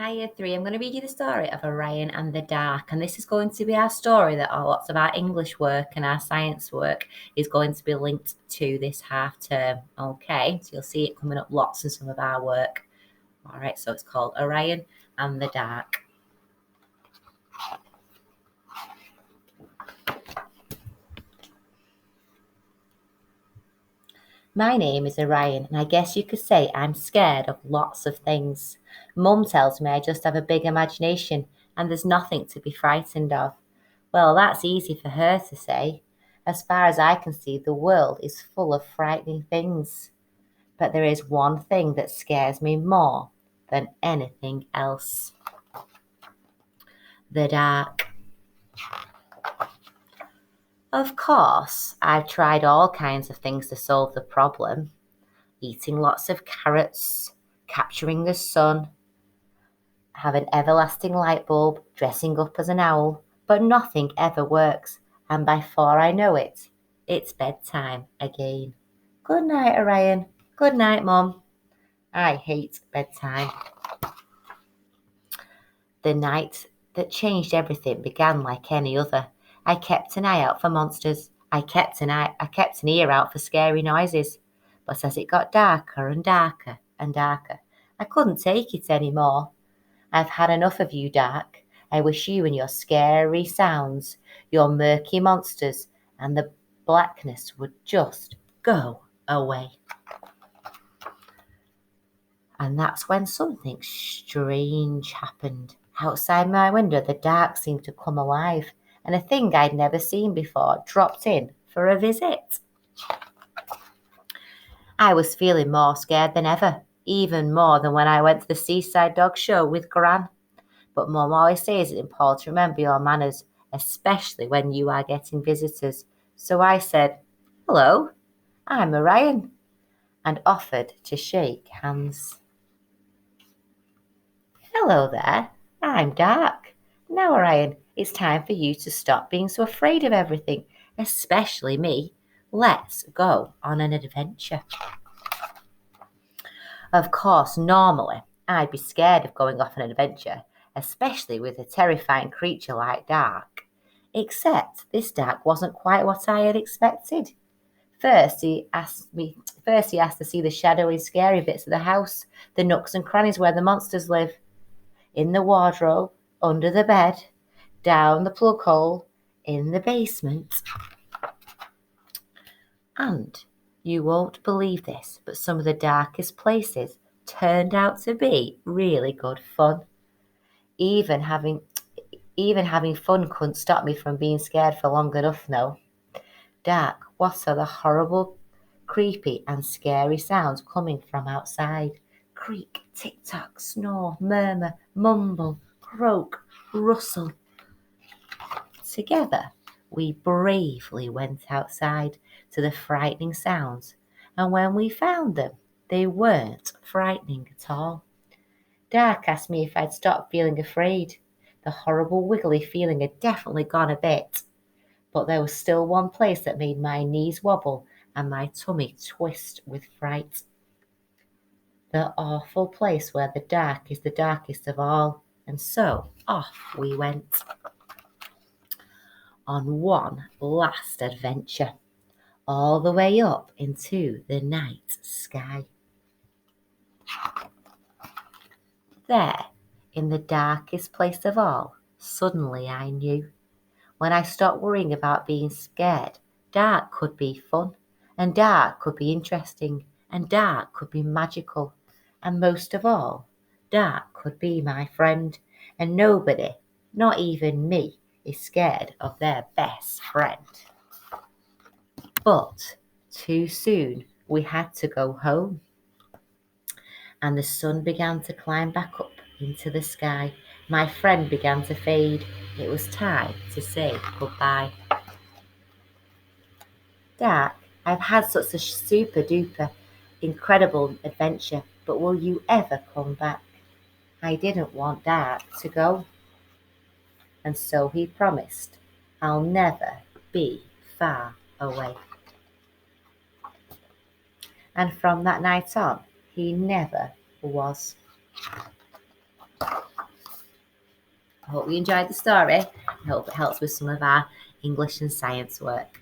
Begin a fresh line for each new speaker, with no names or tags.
Hiya 3. I'm going to read you the story of Orion and the Dark, and this is going to be our story that lots of our English work and our science work is going to be linked to this half term. Okay, so you'll see it coming up lots in some of our work. All right, so it's called Orion and the Dark. My name is Orion, and I guess you could say I'm scared of lots of things. Mum tells me I just have a big imagination and there's nothing to be frightened of. Well, that's easy for her to say. As far as I can see, the world is full of frightening things. But there is one thing that scares me more than anything else. The dark. Of course, I've tried all kinds of things to solve the problem. Eating lots of carrots, capturing the sun, have an everlasting light bulb, dressing up as an owl, but nothing ever works, and before I know it, it's bedtime again. Good night, Orion. Good night, Mum. I hate bedtime. The night that changed everything began like any other. I kept an eye out for monsters. I kept an ear out for scary noises. But as it got darker and darker and darker, I couldn't take it anymore. I've had enough of you, Dark. I wish you and your scary sounds, your murky monsters, and the blackness would just go away. And that's when something strange happened. Outside my window, the dark seemed to come alive, and a thing I'd never seen before dropped in for a visit. I was feeling more scared than ever, even more than when I went to the seaside dog show with Gran. But Mum always says it's important to remember your manners, especially when you are getting visitors. So I said, "Hello, I'm Orion," and offered to shake hands. "Hello there, I'm Dark. Now, Orion, it's time for you to stop being so afraid of everything, especially me. Let's go on an adventure." Of course, normally, I'd be scared of going off on an adventure, especially with a terrifying creature like Dark. Except this Dark wasn't quite what I had expected. First, he asked to see the shadowy, scary bits of the house, the nooks and crannies where the monsters live. In the wardrobe, under the bed, down the plug hole, in the basement. And you won't believe this, but some of the darkest places turned out to be really good fun. Even having fun couldn't stop me from being scared for long enough now. Dark, what are the horrible, creepy and scary sounds coming from outside? Creak, tick-tock, snore, murmur, mumble, croak, rustle. Together, we bravely went outside to the frightening sounds, and when we found them, they weren't frightening at all. Dark asked me if I'd stopped feeling afraid. The horrible wiggly feeling had definitely gone a bit, but there was still one place that made my knees wobble and my tummy twist with fright. The awful place where the dark is the darkest of all, and so off we went on one last adventure, all the way up into the night sky. There, in the darkest place of all, suddenly I knew. When I stopped worrying about being scared, dark could be fun, and dark could be interesting, and dark could be magical, and most of all, dark could be my friend, and nobody, not even me, is scared of their best friend. But too soon we had to go home, and the sun began to climb back up into the sky. My friend began to fade. It was time to say goodbye. Dark, I've had such a super duper incredible adventure, but will you ever come back? I didn't want Dark to go, and so he promised, I'll never be far away. And from that night on, he never was. I hope you enjoyed the story. I hope it helps with some of our English and science work.